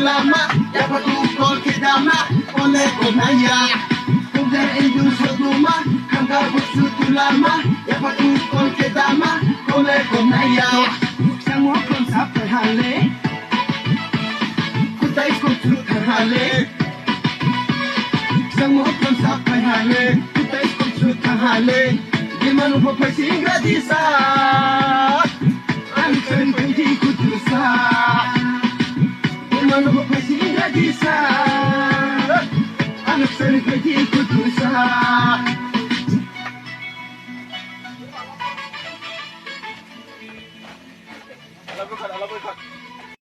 lama dapat ukol kedama oleh konaya. Kemudian indung seduma hangga bersutu lama dapat ukol kedama oleh konaya. Semua konsep terhale, kutai konsep terhale. Semua konsep terhale, kutai konsep terhale. Di mana bapak singgah di sana, anu sering pergi kutusa. Di mana bapak singgah di sana, anu sering pergi kutusa. Alam mo,